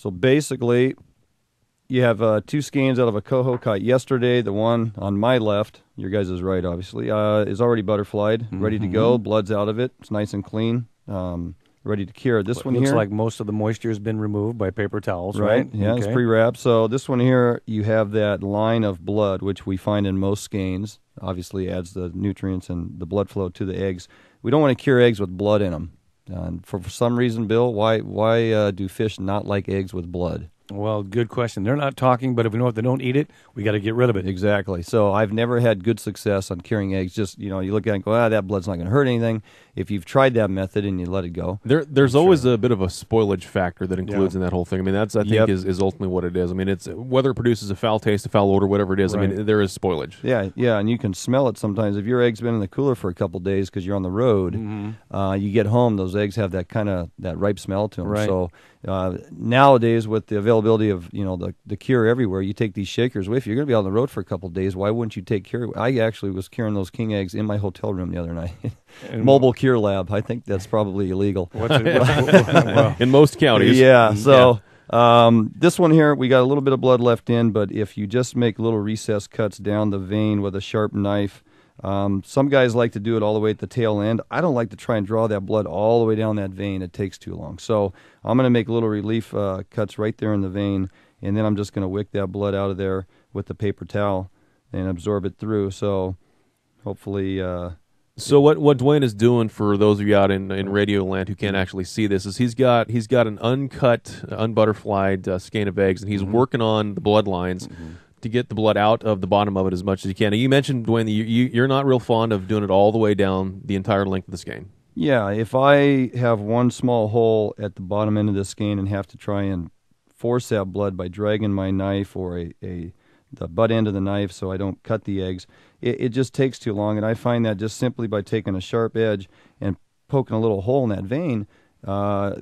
So basically, you have 2 skeins out of a coho caught yesterday. The one on my left, your guys is right, obviously, is already butterflied, ready to go. Blood's out of it. It's nice and clean, ready to cure. This one looks here, like most of the moisture has been removed by paper towels, right? Yeah, it's pre-wrapped. So this one here, you have that line of blood, which we find in most skeins. Obviously, adds the nutrients and the blood flow to the eggs. We don't want to cure eggs with blood in them. For some reason, Bill, why do fish not like eggs with blood? Well, good question. They're not talking, but if we know if they don't eat it, we got to get rid of it. Exactly. So I've never had good success on curing eggs. Just, you look at it and go, that blood's not going to hurt anything. If you've tried that method and you let it go. There's always a bit of a spoilage factor that includes in that whole thing. I mean, that's, I think, is ultimately what it is. I mean, it's whether it produces a foul taste, a foul odor, whatever it is. Right. I mean, there is spoilage. Yeah, and you can smell it sometimes. If your egg's been in the cooler for a couple of days because you're on the road, you get home, those eggs have that kind of that ripe smell to them. Right. So nowadays, with the availability of the cure everywhere, you take these shakers with you. You're going to be on the road for a couple of days. Why wouldn't you take cure? I actually was curing those king eggs in my hotel room the other night. Mobile cure lab. I think that's probably illegal. In most counties. Yeah. So this one here, we got a little bit of blood left in, but if you just make little recessed cuts down the vein with a sharp knife, some guys like to do it all the way at the tail end. I don't like to try and draw that blood all the way down that vein. It takes too long. So I'm going to make little relief cuts right there in the vein, and then I'm just going to wick that blood out of there with the paper towel and absorb it through. So hopefully... So what Dwayne is doing, for those of you out in radio land who can't actually see this, is he's got an uncut, unbutterflied skein of eggs, and he's working on the bloodlines to get the blood out of the bottom of it as much as you can. And you mentioned, Dwayne, that you're not real fond of doing it all the way down the entire length of the skein. Yeah, if I have one small hole at the bottom end of the skein and have to try and force that blood by dragging my knife or the butt end of the knife so I don't cut the eggs, it just takes too long. And I find that just simply by taking a sharp edge and poking a little hole in that vein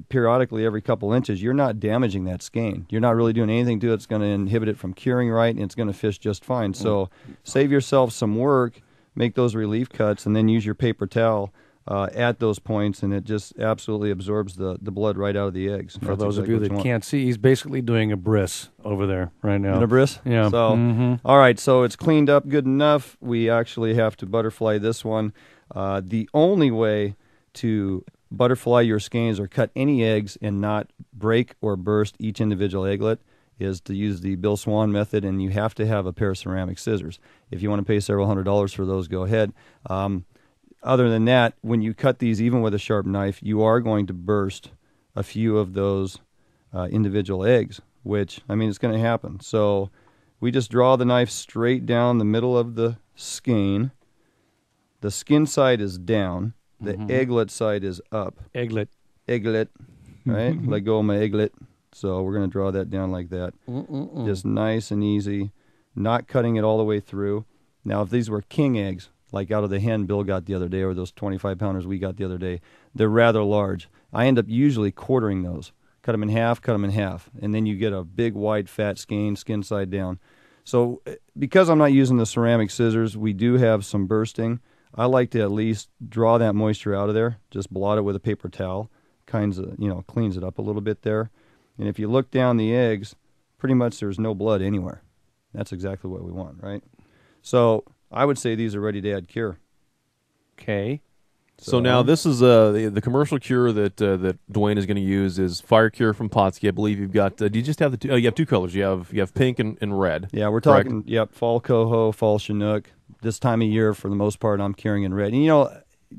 periodically every couple inches, you're not damaging that skein. You're not really doing anything to it that's going to inhibit it from curing right, and it's going to fish just fine. So save yourself some work, make those relief cuts, and then use your paper towel at those points, and it just absolutely absorbs the blood right out of the eggs. For those of you that can't see, he's basically doing a bris over there right now. In a bris? Yeah. So, all right, so it's cleaned up good enough. We actually have to butterfly this one. The only way to butterfly your skeins or cut any eggs and not break or burst each individual egglet is to use the Bill Swan method, and you have to have a pair of ceramic scissors. If you want to pay several $100s for those, go ahead. Other than that, when you cut these, even with a sharp knife, you are going to burst a few of those individual eggs, which, I mean, it's going to happen. So we just draw the knife straight down the middle of the skein. The skin side is down. The egglet side is up. Egglet, right? Let go of my egglet. So we're going to draw that down like that. Just nice and easy, not cutting it all the way through. Now, if these were king eggs, like out of the hen Bill got the other day, or those 25-pounders we got the other day, they're rather large. I end up usually quartering those. Cut them in half, and then you get a big, wide, fat skein side down. So because I'm not using the ceramic scissors, we do have some bursting. I like to at least draw that moisture out of there, just blot it with a paper towel, cleans it up a little bit there. And if you look down the eggs, pretty much there's no blood anywhere. That's exactly what we want, right? So I would say these are ready to add cure. Okay. So now this is the commercial cure that Dwayne is going to use is Fire Cure from Potski. I believe you've got. Do you just have the two? Oh, you have two colors. You have pink and red. Yeah, we're talking. Yep, fall coho, fall chinook. This time of year, for the most part, I'm curing in red. And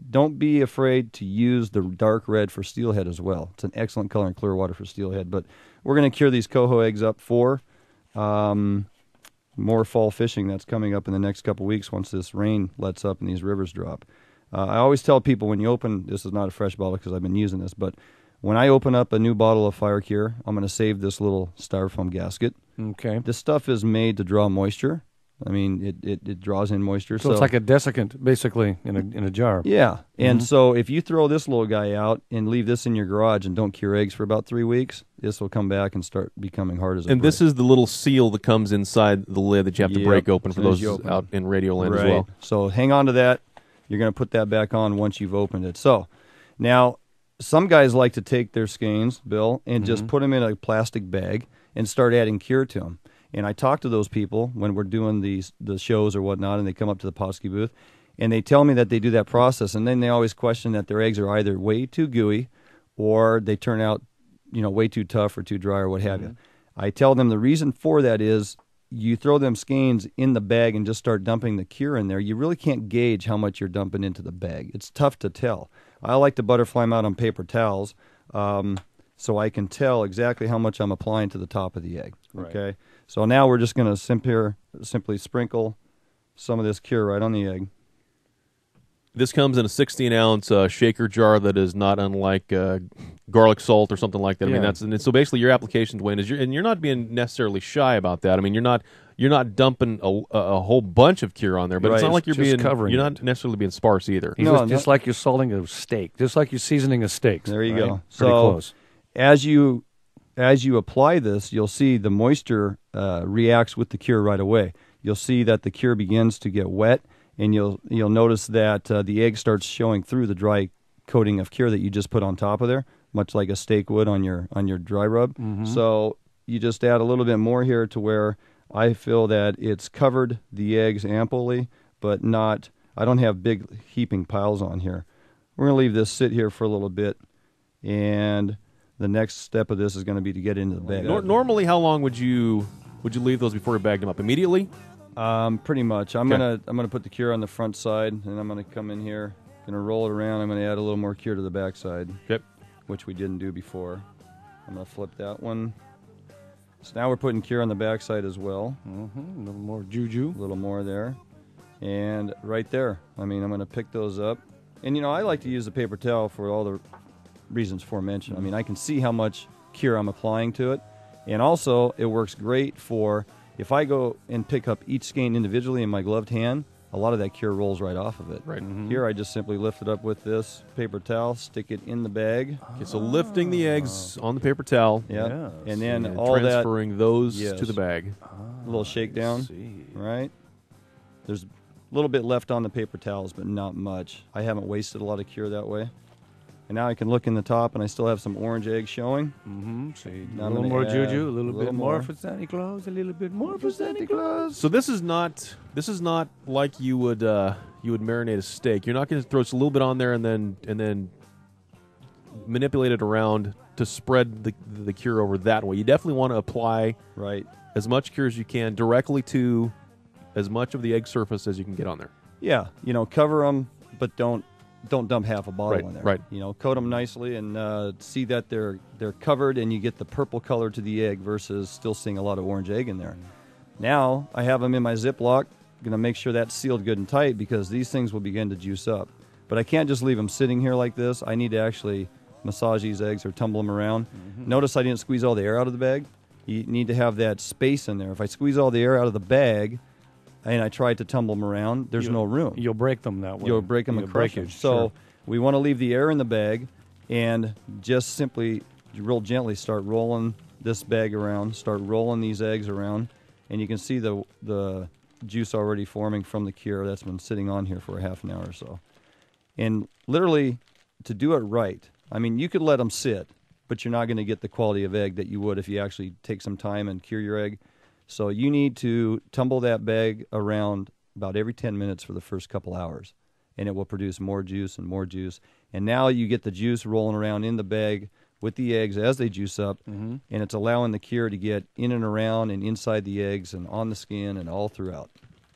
don't be afraid to use the dark red for steelhead as well. It's an excellent color in clear water for steelhead. But we're going to cure these coho eggs up for more fall fishing that's coming up in the next couple weeks once this rain lets up and these rivers drop. I always tell people when you open, this is not a fresh bottle because I've been using this, but when I open up a new bottle of Fire Cure, I'm going to save this little styrofoam gasket. Okay. This stuff is made to draw moisture. I mean, it draws in moisture. So it's like a desiccant, basically, in a jar. Yeah. And so if you throw this little guy out and leave this in your garage and don't cure eggs for about 3 weeks, this will come back and start becoming hard as a brick. This is the little seal that comes inside the lid that you have to break open for those out in radio land as well. So hang on to that. You're going to put that back on once you've opened it. So now, some guys like to take their skeins, Bill, and just put them in a plastic bag and start adding cure to them. And I talk to those people when we're doing the shows or whatnot, and they come up to the Potski booth, and they tell me that they do that process, and then they always question that their eggs are either way too gooey or they turn out, way too tough or too dry or what have you. I tell them the reason for that is you throw them skeins in the bag and just start dumping the cure in there. You really can't gauge how much you're dumping into the bag. It's tough to tell. I like to butterfly them out on paper towels so I can tell exactly how much I'm applying to the top of the egg. Okay, Right. So now we're just going to simply sprinkle some of this cure right on the egg. This comes in a 16-ounce shaker jar that is not unlike garlic salt or something like that. I mean, Yeah. so basically your application, Dwayne, is you're not being necessarily shy about that. I mean, you're not dumping a whole bunch of cure on there, but it's Right. not like you're Just being covering you're not necessarily being sparse either. No, Just like you're salting a steak, just like you're seasoning a steak. There you right? go. Pretty So close. as you apply this, you'll see the moisture reacts with the cure right away. You'll see that the cure begins to get wet, and you'll notice that the egg starts showing through the dry coating of cure that you just put on top of there, much like a steak would on your dry rub. So you just add a little bit more here to where I feel that it's covered the eggs amply, but not. I don't have big heaping piles on here. We're going to leave this sit here for a little bit, and the next step of this is going to be to get into the bag. Normally, how long would you leave those before you bagged them up? Immediately? Pretty much. I'm Okay. gonna put the cure on the front side, and I'm gonna come in here, gonna roll it around. I'm gonna add a little more cure to the back side, Okay. which we didn't do before. I'm gonna flip that one. So now we're putting cure on the back side as well. A little more juju. A little more there, and right there. I mean, I'm gonna pick those up, and I like to use the paper towel for all the reasons aforementioned. I mean, I can see how much cure I'm applying to it, and also it works great for. If I go and pick up each skein individually in my gloved hand, a lot of that cure rolls right off of it. Right. Here, I just simply lift it up with this paper towel, stick it in the bag. Okay, so lifting the eggs on the paper towel, Yeah. Yes. And then and all that transferring those Yes. to the bag. little shakedown, See. right? There's a little bit left on the paper towels, but not much. I haven't wasted a lot of cure that way. And now I can look in the top, and I still have some orange eggs showing. See, a Now I'm little gonna more add juju, a a little bit little more more. for Santa Claus, a little bit more for Santa Claus. So this is not like you would marinate a steak. You're not going to throw just a little bit on there and then manipulate it around to spread the cure over that way. You definitely want to apply Right. as much cure as you can directly to as much of the egg surface as you can get on there. Yeah. Cover them, but don't dump half a bottle Right, in there. right. Coat them nicely and see that they're covered, and you get the purple color to the egg versus still seeing a lot of orange egg in there. Now I have them in my Ziploc. Going to make sure that's sealed good and tight because these things will begin to juice up. But I can't just leave them sitting here like this. I need to actually massage these eggs or tumble them around. Notice I didn't squeeze all the air out of the bag. You need to have that space in there. If I squeeze all the air out of the bag and I try to tumble them around, there's no room. You'll break them that way. You'll break them and crush them. So we want to leave the air in the bag and just simply real gently start rolling this bag around, start rolling these eggs around, and you can see the juice already forming from the cure that's been sitting on here for a half an hour or so. And literally, to do it right, I mean, you could let them sit, but you're not going to get the quality of egg that you would if you actually take some time and cure your egg. So you need to tumble that bag around about every 10 minutes for the first couple hours, and it will produce more juice and more juice. And now you get the juice rolling around in the bag with the eggs as they juice up, and it's allowing the cure to get in and around and inside the eggs and on the skin and all throughout.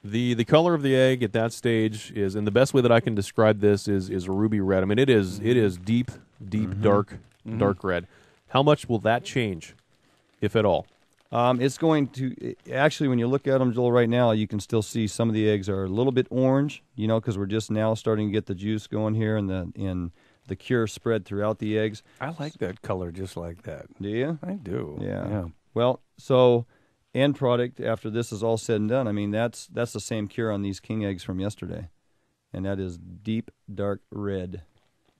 The color of the egg at that stage is, and the best way that I can describe this is a ruby red. I mean, it is deep, dark red. How much will that change, if at all? It's going to actually, when you look at them, Joel, right now, you can still see some of the eggs are a little bit orange, because we're just now starting to get the juice going here and the cure spread throughout the eggs. I like that color just like that. Do you? I do. Yeah. Well, so end product after this is all said and done, I mean, that's the same cure on these king eggs from yesterday, and that is deep dark red,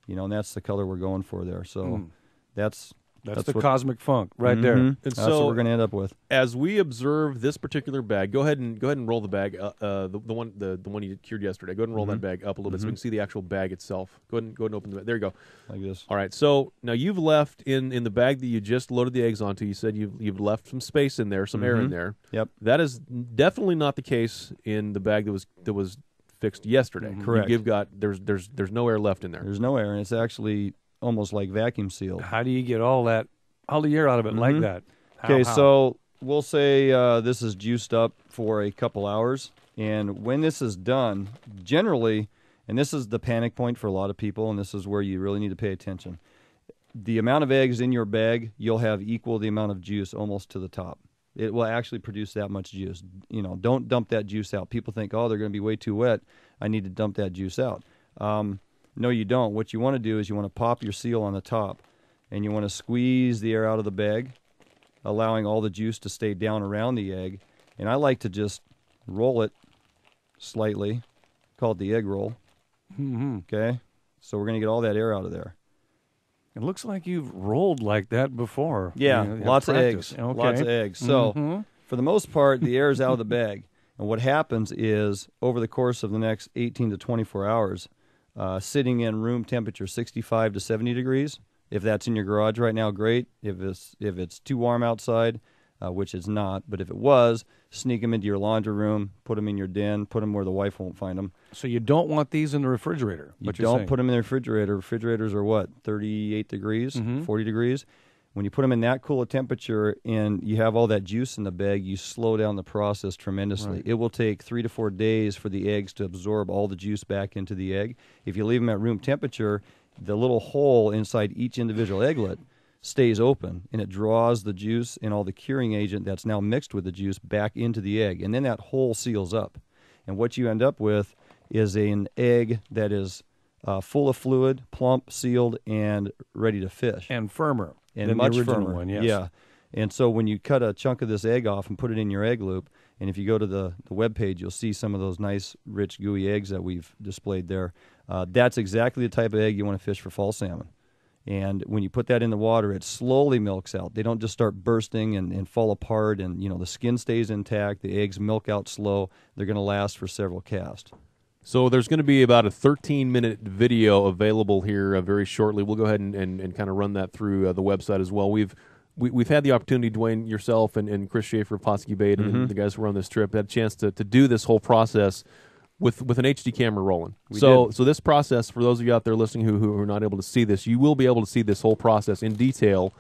and that's the color we're going for there. So that's That's the cosmic funk right there. And That's so what we're going to end up with. as we observe this particular bag, go ahead and roll the bag, the one you cured yesterday. Go ahead and roll that bag up a little bit so we can see the actual bag itself. Go ahead and open the bag. There you go. Like this. All right. So now you've left in the bag that you just loaded the eggs onto. You said you've left some space in there, some air in there. Yep. That is definitely not the case in the bag that was fixed yesterday. Correct. You've got there's no air left in there. There's no air, and it's actually almost like vacuum sealed. How do you get all the air out of it like that? Okay, so we'll say this is juiced up for a couple hours, and when this is done, generally, and this is the panic point for a lot of people, and this is where you really need to pay attention. The amount of eggs in your bag, you'll have equal the amount of juice almost to the top. It will actually produce that much juice. You know, don't dump that juice out. People think, oh, they're going to be way too wet. I need to dump that juice out. No, you don't. What you want to do is you want to pop your seal on the top, and you want to squeeze the air out of the bag, allowing all the juice to stay down around the egg. And I like to just roll it slightly, call it the egg roll. Okay? So we're going to get all that air out of there. It looks like you've rolled like that before. Yeah, You have lots of practice. eggs. Okay. Lots of eggs. So for the most part, the air is out of the bag. And what happens is over the course of the next 18 to 24 hours, sitting in room temperature 65 to 70 degrees, if that's in your garage right now, great. If it's too warm outside, which it's not, but if it was, sneak them into your laundry room, put them in your den, put them where the wife won't find them. So you don't want these in the refrigerator. You don't put them in the refrigerator. Refrigerators are what, 38 degrees, 40 degrees? When you put them in that cool a temperature and you have all that juice in the bag, you slow down the process tremendously. Right. It will take 3 to 4 days for the eggs to absorb all the juice back into the egg. If you leave them at room temperature, the little hole inside each individual egglet stays open, and it draws the juice and all the curing agent that's now mixed with the juice back into the egg, and then that hole seals up. And what you end up with is an egg that is full of fluid, plump, sealed, and ready to fish. And firmer. And than much the original firmer. one, yes. Yeah. And so when you cut a chunk of this egg off and put it in your egg loop, and if you go to the web page, you'll see some of those nice, rich, gooey eggs that we've displayed there. That's exactly the type of egg you want to fish for fall salmon. And when you put that in the water, it slowly milks out. They don't just start bursting and fall apart, and the skin stays intact. The eggs milk out slow. They're going to last for several casts. So there's going to be about a 13-minute video available here very shortly. We'll go ahead and kind of run that through the website as well. We've had the opportunity, Dwayne, yourself, and Chris Schaefer of Pawtucket Bait, and the guys who were on this trip, had a chance to do this whole process with an HD camera rolling. So this process, for those of you out there listening who are not able to see this, you will be able to see this whole process in detail.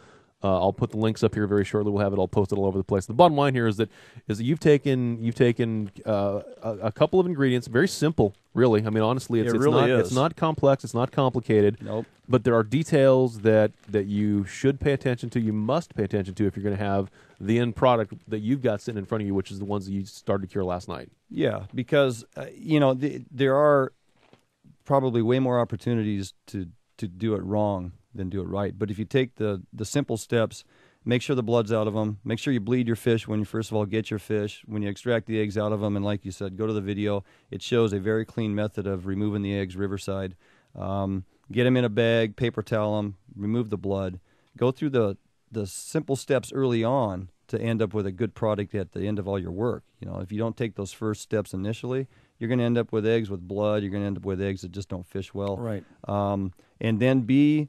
I'll put the links up here very shortly. We'll have it all posted all over the place. The bottom line here is that you've taken a couple of ingredients, very simple, really. I mean, honestly, it's not complex, it's not complicated. Nope. But there are details that you should pay attention to. You must pay attention to if you're going to have the end product that you've got sitting in front of you, which is the ones that you started to cure last night. Yeah, because there are probably way more opportunities to do it wrong than do it right. But if you take the simple steps, make sure the blood's out of them, make sure you bleed your fish when you first of all get your fish, when you extract the eggs out of them, and like you said, go to the video. It shows a very clean method of removing the eggs riverside. Get them in a bag, paper towel them, remove the blood. Go through the simple steps early on to end up with a good product at the end of all your work. If you don't take those first steps initially, you're going to end up with eggs with blood. You're going to end up with eggs that just don't fish well. Right. And then be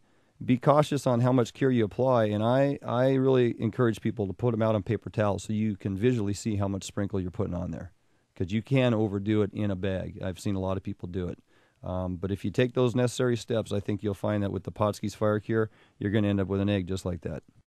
cautious on how much cure you apply. And I really encourage people to put them out on paper towels so you can visually see how much sprinkle you're putting on there, because you can overdo it in a bag. I've seen a lot of people do it. But if you take those necessary steps, I think you'll find that with the Potskey's Fire Cure, you're going to end up with an egg just like that.